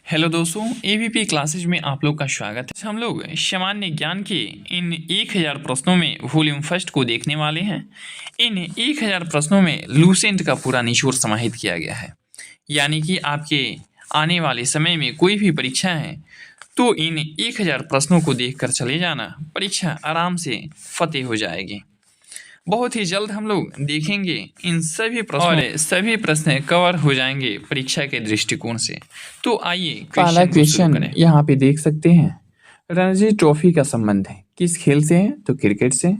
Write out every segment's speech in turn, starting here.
Hello दोस्तों, ABP classes में आप लोग का स्वागत है। हम लोग सामान्य ज्ञान के इन 1000 प्रश्नों में वॉल्यूम फर्स्ट को देखने वाले हैं। इन 1000 प्रश्नों में लूसेंट का पूरा निचोड़ समाहित किया गया है, यानी कि आपके आने वाले समय में कोई भी परीक्षा है तो इन 1000 प्रश्नों को देखकर चले जाना, परीक्षा आराम से फतेह हो जाएगी। बहुत ही जल्द हम लोग देखेंगे इन सभी प्रश्नों और सभी प्रश्न कवर हो जाएंगे परीक्षा के दृष्टिकोण से। तो आइए पहला क्वेश्चन क्वेश्चन यहाँ पे देख सकते हैं। रणजी ट्रॉफी का संबंध है किस खेल से है? तो क्रिकेट से।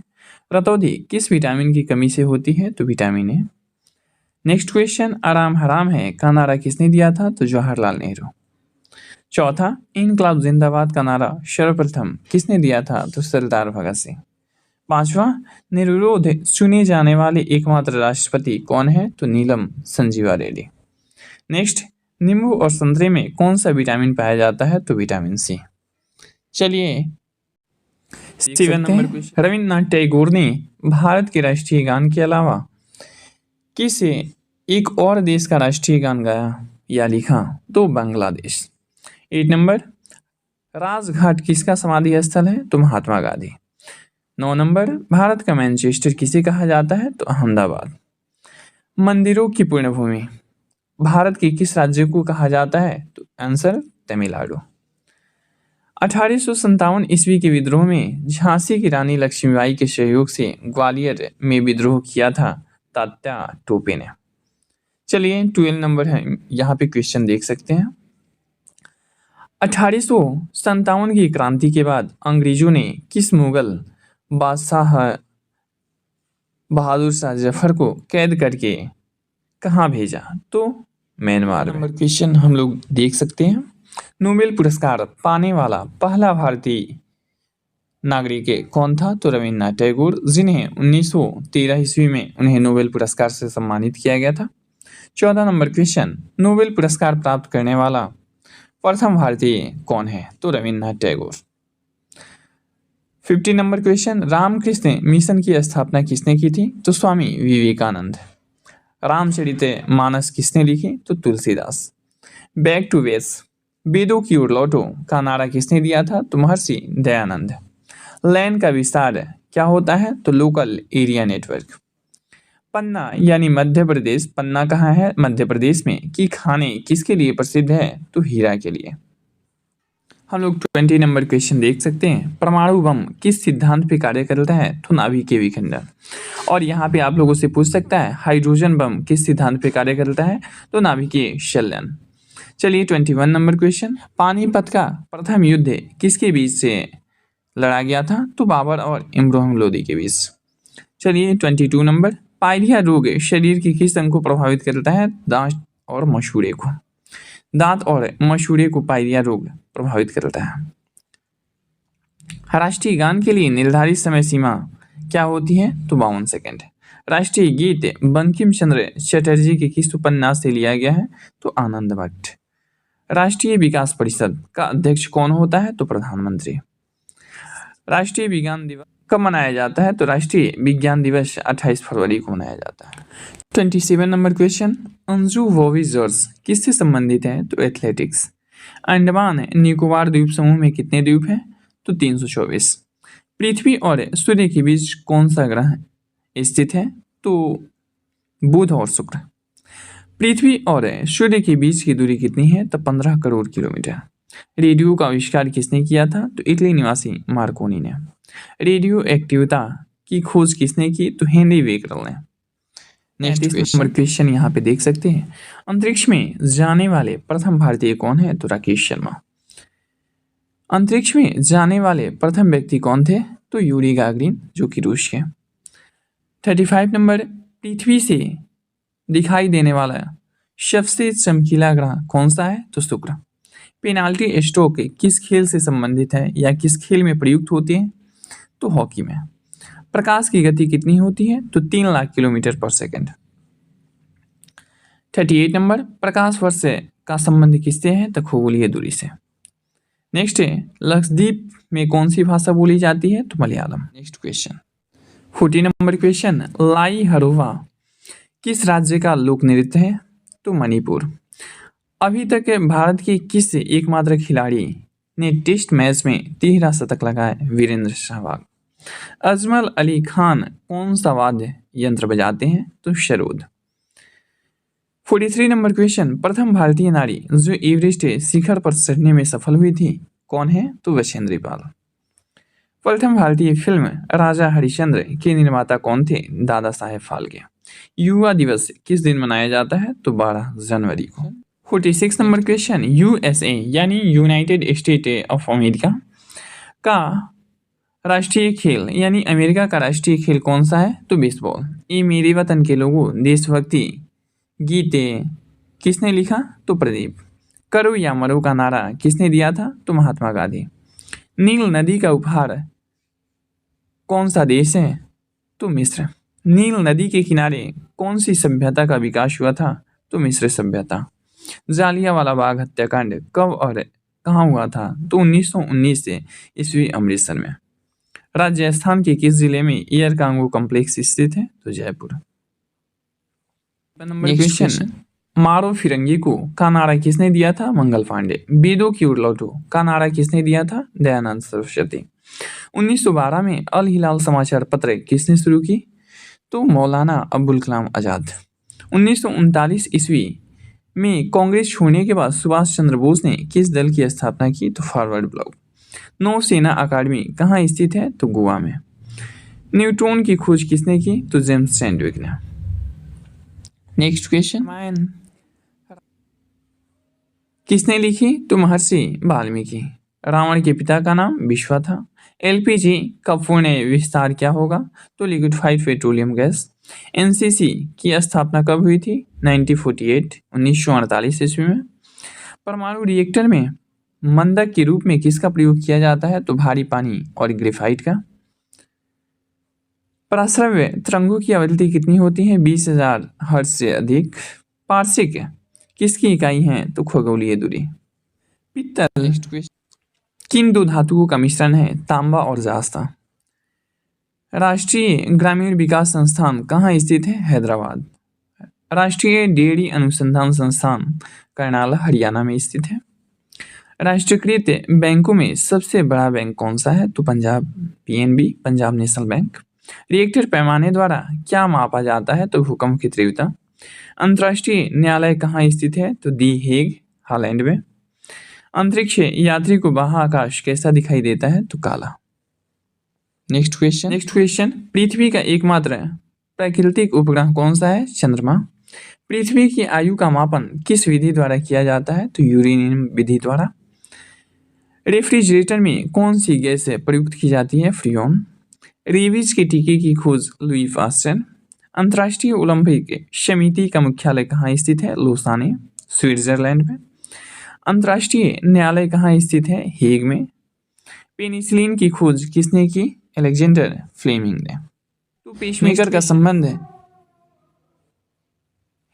रतौंधी किस विटामिन की कमी से होती है? तो विटामिन ए। नेक्स्ट क्वेश्चन, आराम हराम है का नारा किसने दिया था? तो जवाहरलाल नेहरू। चौथा, इनकलाब जिंदाबाद का नारा सर्वप्रथम किसने दिया था? तो सरदार भगत सिंह। पांचवा, निर्विरोध चुने जाने वाले एकमात्र राष्ट्रपति कौन है? तो नीलम संजीवा रेड्डी। नेक्स्ट, नींबू और संतरे में कौन सा विटामिन पाया जाता है? तो विटामिन सी। चलिए 7 नंबर क्वेश्चन, रविन्द्रनाथ टैगोर ने भारत के राष्ट्रीय गान के अलावा किस एक और देश का राष्ट्रीय गान गाया या लिखा? तो बांग्लादेश। 8 नंबर, राजघाट किसका समाधि स्थल है? तो महात्मा गांधी। 9 नंबर, भारत का मैनचेस्टर किसे कहा जाता है? तो अहमदाबाद। मंदिरों की पुण्यभूमि भारत के किस राज्य को कहा जाता है? तो आंसर तमिलनाडु। 1857 ईस्वी के विद्रोह में झांसी की रानी लक्ष्मीबाई के सहयोग से ग्वालियर में विद्रोह किया था तात्या टोपे ने। चलिए 12 नंबर है, यहाँ पे क्वेश्चन देख सकते हैं। 1857 की क्रांति के बाद अंग्रेजों ने किस मुगल बादशाह बहादुर शाह जफर को कैद करके कहाँ भेजा? तो म्यांमार में। नंबर क्वेश्चन हम लोग देख सकते हैं। नोबेल पुरस्कार पाने वाला पहला भारतीय नागरिक कौन था? तो रविन्द्रनाथ टैगोर, जिन्हें 1913 ईस्वी में उन्हें नोबेल पुरस्कार से सम्मानित किया गया था। 14 नंबर क्वेश्चन, नोबेल पुरस्कार प्राप्त करने वाला प्रथम भारतीय कौन है? तो Rabindranath Tagore. 50 number question, Ramakrishna Mission की स्थापना किसने की थी? तो स्वामी विवेकानंद। रामचरित मानस किसने लिखी? तो तुलसीदास। बैक टू बेस वेदों की ओर लौटो का नारा किसने दिया था? तो महर्षि दयानंद। लैन का विस्तार क्या होता है? तो लोकल एरिया नेटवर्क। पन्ना यानी मध्य प्रदेश, पन्ना कहाँ है? मध्य प्रदेश में। की खाने किसके लिए प्रसिद्ध है? तो हीरा के लिए। हम लोग 20 नंबर क्वेश्चन देख सकते हैं। परमाणु बम किस सिद्धांत पे कार्य करता है? तो नाभिकीय विखंडन। और यहाँ पे आप लोगों से पूछ सकता है हाइड्रोजन बम किस सिद्धांत पे कार्य करता है? तो नाभिकीय संलयन। चलिए 21 नंबर क्वेश्चन, पानीपत का प्रथम युद्ध किसके बीच से लड़ा गया था? तो बाबर और इब्राहिम लोदी के बीच। चलिए 22 नंबर, पायरिया रोग शरीर के किस अंग को प्रभावित करता है? दांत और मसूड़े को। दांत और मसूड़े को पायरिया रोग प्रभावित करता है। राष्ट्रीय गान के लिए निर्धारित समय सीमा क्या होती है? तो 52 सेकंड। राष्ट्रीय गीत बंकिम चंद्र चटर्जी के किस उपन्यास से लिया गया है? तो आनंद भट्ट। राष्ट्रीय विकास परिषद का अध्यक्ष कौन होता है? तो प्रधानमंत्री। राष्ट्रीय विज्ञान दिवस कब मनाया जाता है? तो राष्ट्रीय विज्ञान दिवस 28 फरवरी को मनाया जाता है। 27 number question, Anju Bobby George किससे संबंधित है? तो एथलेटिक्स। अंडमान निकोबार द्वीप समूह में कितने द्वीप हैं? तो 324। पृथ्वी और सूर्य के बीच कौन सा ग्रह स्थित है? तो बुध और शुक्र। पृथ्वी और सूर्य के बीच की दूरी कितनी है? तो 15 करोड़ किलोमीटर। रेडियो का आविष्कार किसने किया था? तो इटली निवासी मार्कोनी ने। रेडियो एक्टिविता की खोज किसने की? तो हेनरी बेकरल ने। नेक्स्ट नंबर क्वेश्चन यहाँ पे देख सकते हैं। अंतरिक्ष में जाने वाले प्रथम भारतीय कौन है? तो राकेश शर्मा। अंतरिक्ष में जाने वाले प्रथम व्यक्ति कौन थे? तो यूरी गागरिन, जो कि रूस के। 35 नंबर, पृथ्वी से दिखाई देने वाला सबसे चमकीला ग्रह कौन सा है? तो शुक्र। पेनाल्टी स्ट्रोक किस खेल से संबंधित है या किस खेल में प्रयुक्त होती है? तो हॉकी में। प्रकाश की गति कितनी होती है? तो 3 लाख किलोमीटर पर सेकंड। 38 नंबर, प्रकाश वर्ष का संबंध किससे है? तो खगोलीय दूरी से। नेक्स्ट है, लक्षद्वीप में कौन सी भाषा बोली जाती है? तो Malayalam. Next question 40 number question, Lai Haraoba किस राज्य का लोक नृत्य है? तो मणिपुर। अभी तक भारत के किस एकमात्र खिलाड़ी ने टेस्ट मैच में 13 शतक लगाए? वीरेंद्र सहवाग। अजमल अली खान कौन सा वाद्य यंत्र बजाते हैं? तो सरोद। 43 नंबर क्वेश्चन, प्रथम भारतीय नारी जो एवरेस्ट शिखर पर चढ़ने में सफल हुई थी कौन है? तो बछेंद्री पाल। प्रथम भारतीय फिल्म राजा हरिश्चंद्र के निर्माता कौन थे? दादा साहेब फाल्के। युवा दिवस किस दिन मनाया जाता है? तो 12 जनवरी को। 46 नंबर क्वेश्चन, यूएसए यानी यूनाइटेड स्टेट ऑफ अमेरिका का राष्ट्रीय खेल यानी अमेरिका का राष्ट्रीय खेल कौन सा है? तो बेसबॉल। ये मेरे वतन के लोगों देशभक्ति गीत किसने लिखा? तो प्रदीप। करो या मरो का नारा किसने दिया था? तो महात्मा गांधी। नील नदी का उपहार कौन सा देश है? तो मिस्र। नील नदी के किनारे कौन सी सभ्यता का विकास हुआ था? तो मिस्र सभ्यता। जालियांवाला बाग हत्याकांड कब और कहाँ हुआ था? तो 1919 ईस्वी अमृतसर में। राजस्थान के किस जिले में एयर कार्गो कॉम्प्लेक्स स्थित है? तो जयपुर। नंबर क्वेश्चन, मारो फिरंगी को का नारा किसने दिया था? मंगल पांडे। वेदों की ओर लौटो का नारा किसने दिया था? दयानंद सरस्वती। 1912 में अल हिलाल समाचार पत्र किसने शुरू की? तो मौलाना अबुल कलाम आजाद। 1939 ईस्वी में कांग्रेस छोड़ने के बाद सुभाष चंद्र बोस ने किस दल की स्थापना की? तो फॉरवर्ड ब्लॉक। नौसेना अकादमी कहाँ स्थित है? तो गोवा में। न्यूट्रॉन की खोज किसने की? तो जेम्स चैडविक ने। नेक्स्ट क्वेश्चन, किसने लिखी? तो महर्षि वाल्मीकि। रावण के पिता का नाम विश्वा था। एलपीजी का पूर्ण विस्तार क्या होगा? तो लिक्विफाइड पेट्रोलियम गैस। एनसीसी की स्थापना कब हुई थी? 1948 ईस्वी में। परमाणु रिएक्टर में मंदक के रूप में किसका प्रयोग किया जाता है? तो भारी पानी और ग्रेफाइट का। पराश्रव्य तरंगों की आवृत्ति कितनी होती है? 20,000 हर्ट्ज से अधिक। पारसिक किसकी इकाई है? तो खगोलीय दूरी। पित्तल किन दो धातुओं का मिश्रण है? तांबा और जास्ता। राष्ट्रीय ग्रामीण विकास संस्थान कहाँ स्थित है? हैदराबाद। राष्ट्रीय डेयरी अनुसंधान संस्थान करनाल हरियाणा में स्थित है। राष्ट्रीयकृत बैंकों में सबसे बड़ा बैंक कौन सा है? तो Punjab PNB, Punjab national bank. Reactor पैमाने द्वारा क्या मापा जाता है? तो भूकंप की तीव्रता। अंतर्राष्ट्रीय न्यायालय कहाँ स्थित है? तो दी हेग, हॉलैंड में। अंतरिक्ष यात्री को बाह्य आकाश कैसा दिखाई देता है? तो काला। नेक्स्ट क्वेश्चन, पृथ्वी का एकमात्र प्राकृतिक उपग्रह कौन सा है? चंद्रमा। पृथ्वी की आयु का मापन किस विधि द्वारा किया जाता है? तो यूरेनियम विधि द्वारा। रेफ्रिजरेटर में कौन सी गैस प्रयुक्त की जाती है? फ्रियोन। रेबीज के टीके की खोज लुई पास्चर। अंतर्राष्ट्रीय ओलंपिक समिति का मुख्यालय कहाँ स्थित है? लोसाने, स्विट्जरलैंड में। अंतर्राष्ट्रीय न्यायालय कहाँ स्थित है? हेग में। पेनिसिलिन की खोज किसने की? अलेक्जेंडर फ्लेमिंग ने। तो पेसमेकर का संबंध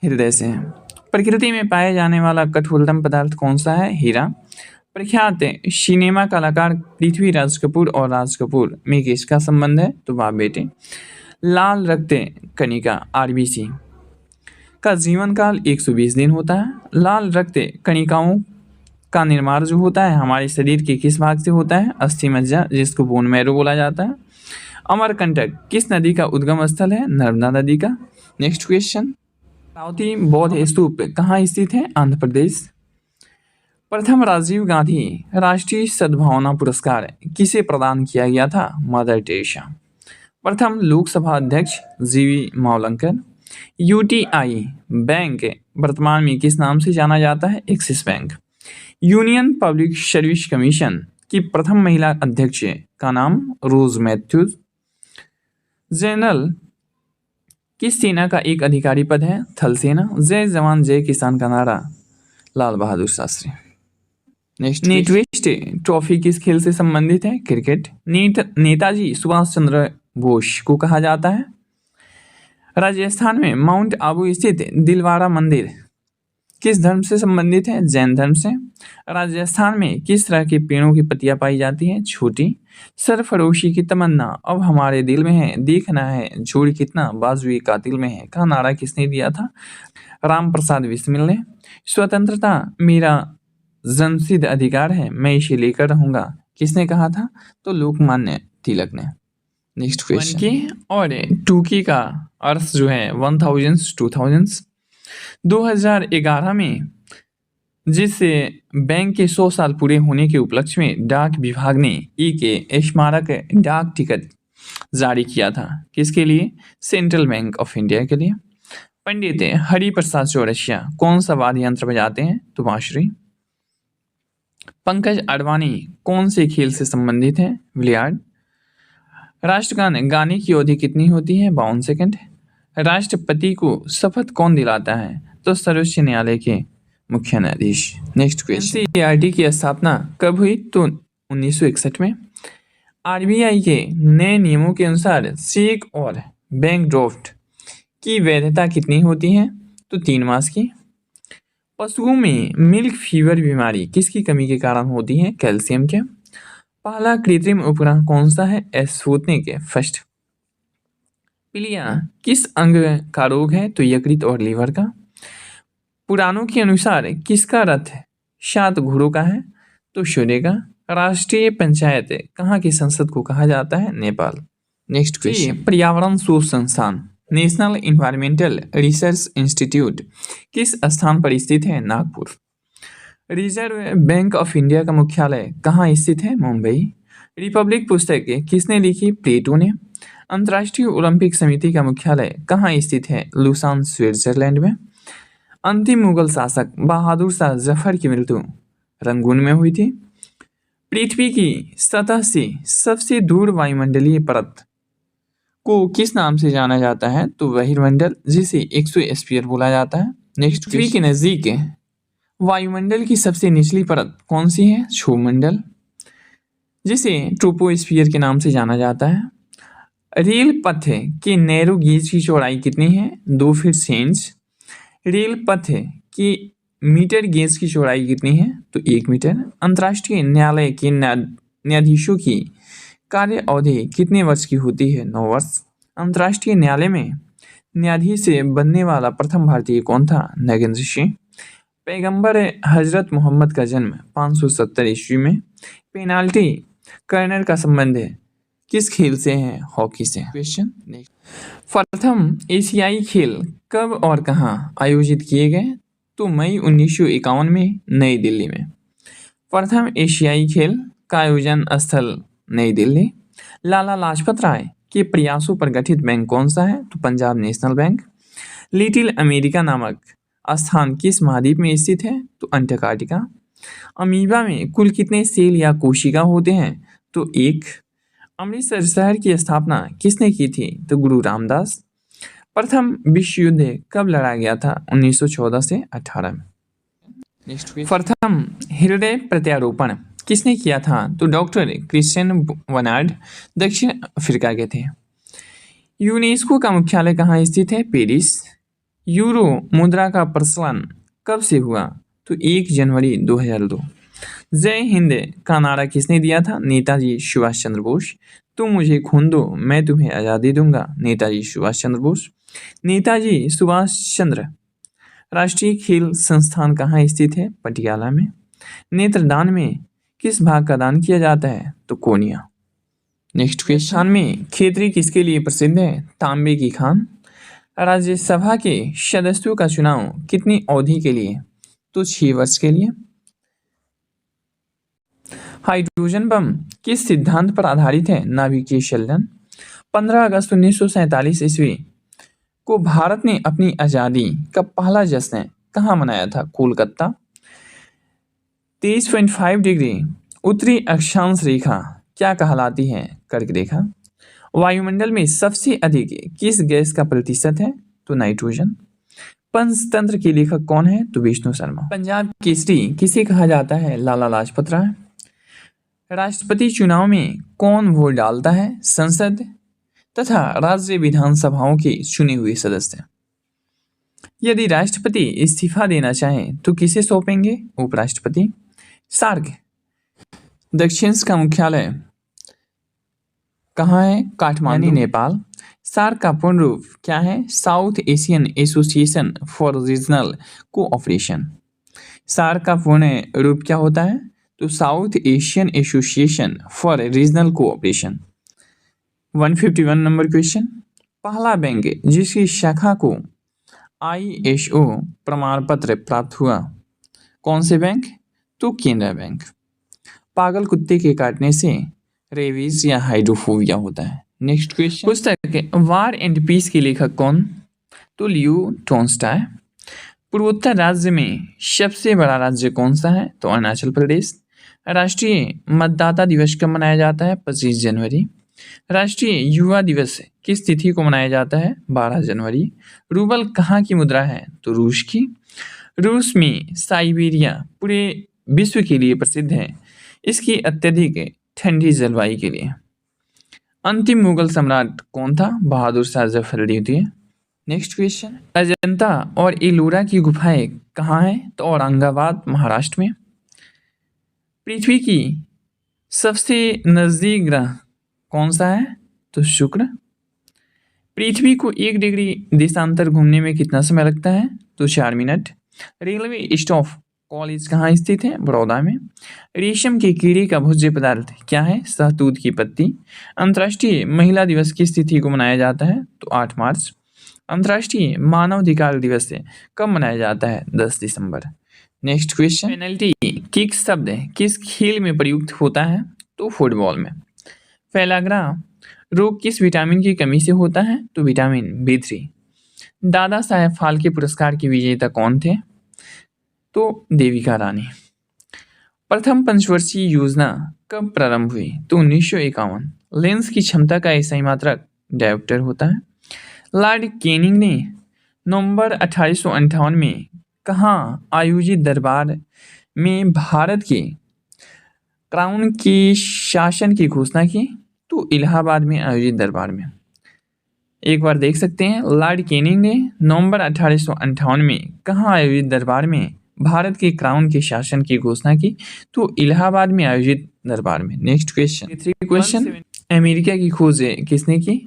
हृदय से है। प्रकृति में पाए जाने वाला कठोरतम पदार्थ कौन सा है? हीरा। प्रख्यात सिनेमा कलाकार पृथ्वीराज कपूर और राज कपूर में किसका संबंध है? तो बाप बेटे। लाल रक्त कणिका आरबीसी का जीवन काल 120 दिन होता है। लाल रक्त कणिकाओं का निर्माण जो होता है हमारे शरीर के किस भाग से होता है? अस्थि मज्जा, जिसको बोन मैरो बोला जाता है। अमरकंटक किस नदी का उद्गम स्थल है? नर्मदा नदी का। नेक्स्ट क्वेश्चन, अमरावती बौद्ध स्तूप कहाँ स्थित है? आंध्र प्रदेश। प्रथम राजीव गांधी राष्ट्रीय सद्भावना पुरस्कार किसे प्रदान किया गया था? Mother Teresa. प्रथम लोकसभा अध्यक्ष जीवी मावलंकर। यूटीआई बैंक वर्तमान में किस नाम से जाना जाता है? Axis bank. Union public service commission की प्रथम महिला अध्यक्ष का नाम रोज मैथ्यूज। जनरल किस सेना का एक अधिकारी पद है? थल सेना। जय जवान जय किसान का नारा लाल बहादुर शास्त्री। नेटवेस्ट ट्रॉफी किस खेल से संबंधित है? क्रिकेट। नेताजी सुभाष चंद्र बोस को कहा जाता है। राजस्थान में माउंट आबू स्थित दिलवाड़ा मंदिर किस धर्म से संबंधित है? जैन धर्म से। राजस्थान में किस तरह के पेड़ों की पत्तियां पाई जाती हैं? छोटी। सरफरोशी की तमन्ना अब हमारे दिल में है, देखना है जोड़ कितना बाजुए कातिल में है का नारा किसने दिया था? राम प्रसाद बिस्मिल ने। स्वतंत्रता मेरा जन्मसिद्ध अधिकार है, मैं इसे लेकर रहूंगा, किसने कहा था? तो लोकमान्य तिलक ने। Next question. 1 की और 2 की का अर्थ जो है 1000s 2000s। 2011 में जिस बैंक के 100 साल पूरे होने के उपलक्ष्य में डाक विभाग ने के स्मारक डाक टिकट जारी किया था, किसके लिए? सेंट्रल बैंक ऑफ इंडिया के लिए। पंडित हरिप्रसाद चौरसिया कौन सा वाद्य यंत्र बजाते हैं? तो बांसुरी। पंकज अडवाणी कौन से खेल से संबंधित है? बिलियर्ड। राष्ट्रगान गाने की अवधि कितनी होती है? 52 सेकंड। राष्ट्रपति को शपथ कौन दिलाता है? तो सर्वोच्च न्यायालय के मुख्य न्यायाधीश। Next question. एनसीईआरटी की स्थापना कब हुई? तो 1961 में। आरबीआई के नए नियमों के अनुसार चेक और बैंक ड्राफ्ट की वैधता कितनी होती है? तो 3 मास की। पशुओं में मिल्क फीवर बीमारी किसकी कमी के कारण होती है? कैल्शियम के। पहला कृत्रिम उपग्रह कौन सा है? Sputnik first. पीलिया किस अंग का रोग है? तो यकृत और लीवर का। पुराणों के अनुसार किसका रथ 7 घोड़ों का है? तो सूर्य का। राष्ट्रीय पंचायत कहाँ की संसद को कहा जाता है? नेपाल। Next question. पर्यावरण शोध संस्थान नेशनल इन्वायरमेंटल रिसर्च इंस्टीट्यूट किस स्थान पर स्थित है? Nagpur. Reserve bank of India का मुख्यालय कहाँ स्थित है? मुंबई। रिपब्लिक पुस्तक किसने लिखी? प्लेटो ने। अंतर्राष्ट्रीय ओलंपिक समिति का मुख्यालय कहाँ स्थित है? लुसान स्विट्जरलैंड में। अंतिम मुगल शासक बहादुर शाह जफर की मृत्यु रंगून में हुई थी। पृथ्वी की सतह से सबसे दूर वायुमंडलीय परत को किस नाम से जाना जाता है? तो बहिर्मंडल, जिसे एक्सोस्फीयर बोला जाता है। नेक्स्ट, पृथ्वी के नजदीक वायुमंडल की सबसे निचली परत कौन सी है? क्षोभमंडल, जिसे ट्रोपोस्फीयर के नाम से जाना जाता है। रेल पथ के नैरो गेज की चौड़ाई कितनी है? 2 फीट 6 इंच। रेल पथ की मीटर गेज की चौड़ाई कितनी है? तो 1 मीटर। अंतर्राष्ट्रीय न्यायालय के न्यायाधीशों की कार्य अवधि कितने वर्ष की होती है? 9 वर्ष। अंतर्राष्ट्रीय न्यायालय में न्यायाधीश बनने वाला प्रथम भारतीय कौन था? नगेंद्र सिंह। पैगंबर हजरत मोहम्मद का जन्म 570 ईस्वी में। पेनाल्टी कर्नर का संबंध किस खेल से है? हॉकी से। Question next. प्रथम एशियाई खेल कब और कहाँ आयोजित किए गए? तो मई 1951 में नई दिल्ली में। प्रथम एशियाई खेल का आयोजन स्थल नई दिल्ली। लाला लाजपत राय के प्रयासों पर गठित बैंक कौन सा है? तो Punjab national bank. Little America नामक स्थान किस महाद्वीप में स्थित है? तो अंटार्कटिका। अमीबा में कुल कितने सेल या कोशिका होते हैं? तो 1। अमृतसर शहर की स्थापना किसने की थी? तो गुरु रामदास। प्रथम विश्व युद्ध कब लड़ा गया था? 1914 से 18 में। प्रथम हृदय प्रत्यारोपण किसने किया था? तो डॉक्टर क्रिश्चियन बर्नार्ड दक्षिण अफ्रीका के थे। यूनेस्को का मुख्यालय कहाँ स्थित है? पेरिस। यूरो मुद्रा का प्रचलन कब से हुआ? तो 1 जनवरी 2002। जय हिंद का नारा किसने दिया था? नेताजी सुभाष चंद्र बोस। तुम मुझे खून दो, मैं तुम्हें आज़ादी दूंगा, नेताजी सुभाष चंद्र बोस। नेताजी सुभाष चंद्र राष्ट्रीय खेल संस्थान कहाँ स्थित है? पटियाला में। नेत्रदान में किस भाग का दान किया जाता है? तो कोर्निया। नेक्स्ट क्वेश्चन में खेतरी किसके लिए प्रसिद्ध है? तांबे की खान। राज्यसभा के सदस्यों का चुनाव कितनी अवधि के लिए? तो 6 वर्ष के लिए। हाइड्रोजन बम किस सिद्धांत पर आधारित है? नाभिकीय संशोधन। 15 अगस्त 1947 ईस्वी को भारत ने अपनी आज़ादी का पहला जश्न कहाँ मनाया था? कोलकाता। 23.5 डिग्री उत्तरी अक्षांश रेखा क्या कहलाती है? कर्क रेखा। वायुमंडल में सबसे अधिक किस गैस का प्रतिशत है? तो नाइट्रोजन। पंचतंत्र के लेखक कौन है? तो विष्णु शर्मा। पंजाब केसरी किसे कहा जाता है? लाला लाजपत राय। राष्ट्रपति चुनाव में कौन वोट डालता है? संसद तथा राज्य विधानसभाओं के चुने हुए सदस्य। यदि राष्ट्रपति इस्तीफा देना चाहें तो किसे सौंपेंगे? उपराष्ट्रपति। सार्क दक्षिण का मुख्यालय कहाँ है? काठमांडू, नेपाल। सार्क का पूर्ण रूप क्या है? South Asian Association for Regional Cooperation. SAARC का पूर्ण रूप क्या होता है? तो South Asian Association for Regional Cooperation. 151 number question. पहला बैंक जिसकी शाखा को ISO प्रमाण पत्र प्राप्त हुआ, कौन से बैंक? तो केनरा बैंक। पागल कुत्ते के काटने से रेबीज या हाइड्रोफोबिया होता है। Next question. पुस्तक वार एंड पीस के लेखक कौन? तो लियो टॉल्स्टॉय। पूर्वोत्तर राज्य में सबसे बड़ा राज्य कौन सा है? तो अरुणाचल प्रदेश। राष्ट्रीय मतदाता दिवस कब मनाया जाता है? 25 जनवरी। राष्ट्रीय युवा दिवस किस तिथि को मनाया जाता है? 12 जनवरी। रूबल कहाँ की मुद्रा है? तो रूस की। रूस में साइबेरिया पूरे विश्व के लिए प्रसिद्ध है इसकी अत्यधिक ठंडी जलवायु के लिए। अंतिम मुगल सम्राट कौन था? बहादुर शाह जफर द्वितीय। Next question. अजंता और एलोरा की गुफाएं कहाँ हैं? तो औरंगाबाद, महाराष्ट्र में। पृथ्वी की सबसे नजदीक ग्रह कौन सा है? तो शुक्र। पृथ्वी को 1 डिग्री देशांतर घूमने में कितना समय लगता है? तो 4 मिनट। रेलवे स्टॉप कॉलेज कहाँ स्थित है? बड़ौदा में। रेशम के कीड़े का भोज्य पदार्थ क्या है? शहतूत की पत्ती। अंतर्राष्ट्रीय महिला दिवस किस तिथि को मनाया जाता है? तो 8 मार्च। अंतर्राष्ट्रीय मानवाधिकार दिवस कब मनाया जाता है? 10 दिसंबर। Next question. पेनल्टी किक शब्द किस खेल में प्रयुक्त होता है? तो फुटबॉल में। फैलाग्रा रोग किस विटामिन की कमी से होता है? तो विटामिन B3। दादा साहेब फाल्के पुरस्कार के विजेता कौन थे? तो देविका रानी। प्रथम पंचवर्षीय योजना कब प्रारंभ हुई? तो 1951। लेंस की क्षमता का SI मात्रक डायोप्टर होता है। लॉर्ड कैनिंग ने नवंबर 1858 में कहाँ आयोजित दरबार में भारत के क्राउन के शासन की घोषणा की? तो इलाहाबाद में आयोजित दरबार में। एक बार देख सकते हैं, लॉर्ड कैनिंग ने नवंबर 1858 में कहाँ आयोजित दरबार में भारत के क्राउन के शासन की घोषणा की? तो इलाहाबाद में आयोजित दरबार में। Next question. अमेरिका की खोज किसने की?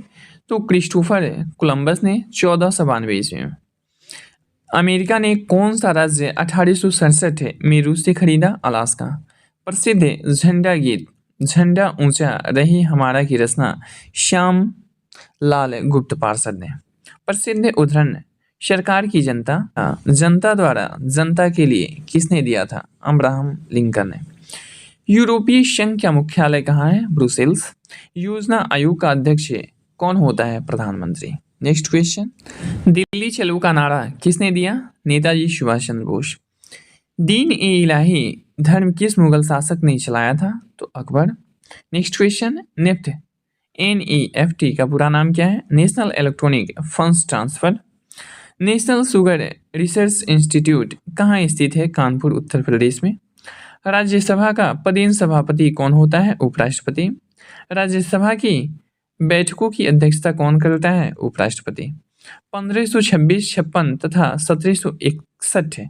तो क्रिस्टोफर कोलंबस ने 1492 ईस्वी में। अमेरिका ने कौन सा राज्य 1867 में रूस से खरीदा? अलास्का। प्रसिद्ध झंडा गीत झंडा ऊंचा रही हमारा की रचना श्याम लाल गुप्त पार्षद ने। प्रसिद्ध उदाहरण सरकार की जनता द्वारा जनता के लिए किसने दिया था? अब्राहम लिंकन ने। यूरोपीय संघ का मुख्यालय कहाँ है? ब्रुसेल्स। योजना आयोग का अध्यक्ष कौन होता है? प्रधानमंत्री। Next question. दिल्ली चलो का नारा किसने दिया? नेताजी सुभाष चंद्र बोस। दीन ए इलाही धर्म किस मुगल शासक ने चलाया था? तो Akbar. Next question. NEFT NEFT का पूरा नाम क्या है? National electronic funds transfer. National sugar research institute कहाँ स्थित है? कानपुर, उत्तर प्रदेश में। राज्यसभा का पदेन सभापति कौन होता है? उपराष्ट्रपति। राज्यसभा की बैठकों की अध्यक्षता कौन करता है? उपराष्ट्रपति। 1526, 56 तथा 1761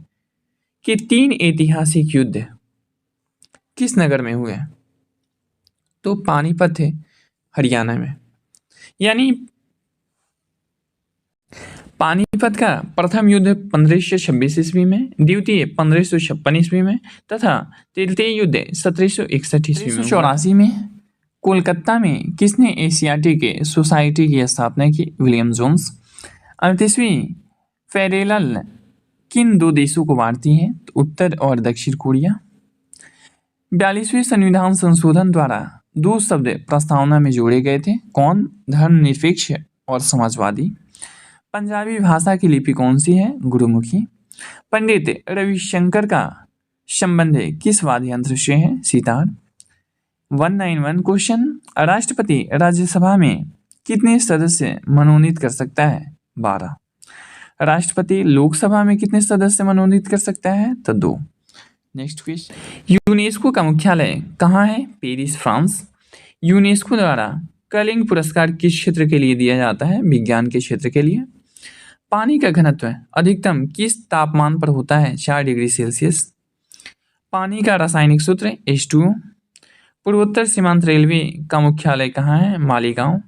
के 3 ऐतिहासिक युद्ध किस नगर में हुए? तो पानीपत है, हरियाणा में। यानी पानीपत का प्रथम युद्ध 1526 ईस्वी में, द्वितीय 1556 ईस्वी में तथा तृतीय युद्ध 1761 ईस्वी में। 1984 में कोलकाता में किसने एशियाटिक सोसाइटी की स्थापना की? William Jones. 38वीं फेडरल किन 2 देशों को बांटती है? तो उत्तर और दक्षिण कोरिया। 42वें संविधान संशोधन द्वारा 2 शब्द प्रस्तावना में जोड़े गए थे, कौन? धर्मनिरपेक्ष और समाजवादी। पंजाबी भाषा की लिपि कौन सी है? गुरुमुखी। पंडित रविशंकर का संबंध किस वाद्य यंत्र से है? सितार। 191 क्वेश्चन। राष्ट्रपति राज्यसभा में कितने सदस्य मनोनीत कर सकता है? 12। राष्ट्रपति लोकसभा में कितने सदस्य मनोनीत कर सकता है? तो 2। Next question. यूनेस्को का मुख्यालय कहाँ है? Paris, France. यूनेस्को द्वारा कर्लिंग पुरस्कार किस क्षेत्र के लिए दिया जाता है? विज्ञान के क्षेत्र के लिए। पानी का घनत्व अधिकतम किस तापमान पर होता है? 4 डिग्री सेल्सियस। पानी का रासायनिक सूत्र H2O। पूर्वोत्तर सीमांत रेलवे का मुख्यालय कहाँ है? मालीगांव।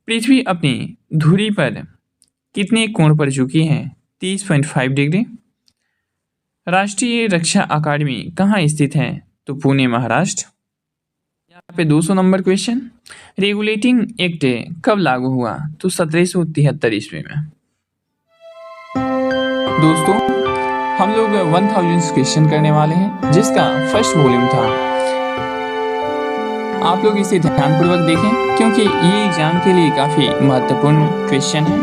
पृथ्वी अपनी धुरी पर कितने कोण पर झुकी है? 30.5 डिग्री। राष्ट्रीय रक्षा अकादमी कहाँ स्थित है? तो पुणे, महाराष्ट्र। यहाँ पे 200 नंबर क्वेश्चन। रेगुलेटिंग एक्ट कब लागू हुआ? तो 1773 ईस्वी में। दोस्तों, हम लोग 1000 क्वेश्चन करने वाले हैं, जिसका फर्स्ट वॉल्यूम था। आप लोग इसे ध्यानपूर्वक देखें, क्योंकि ये एग्जाम के लिए काफ़ी महत्वपूर्ण क्वेश्चन है।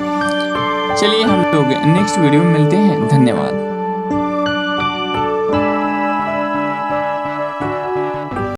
चलिए हम लोग नेक्स्ट वीडियो में मिलते हैं। धन्यवाद।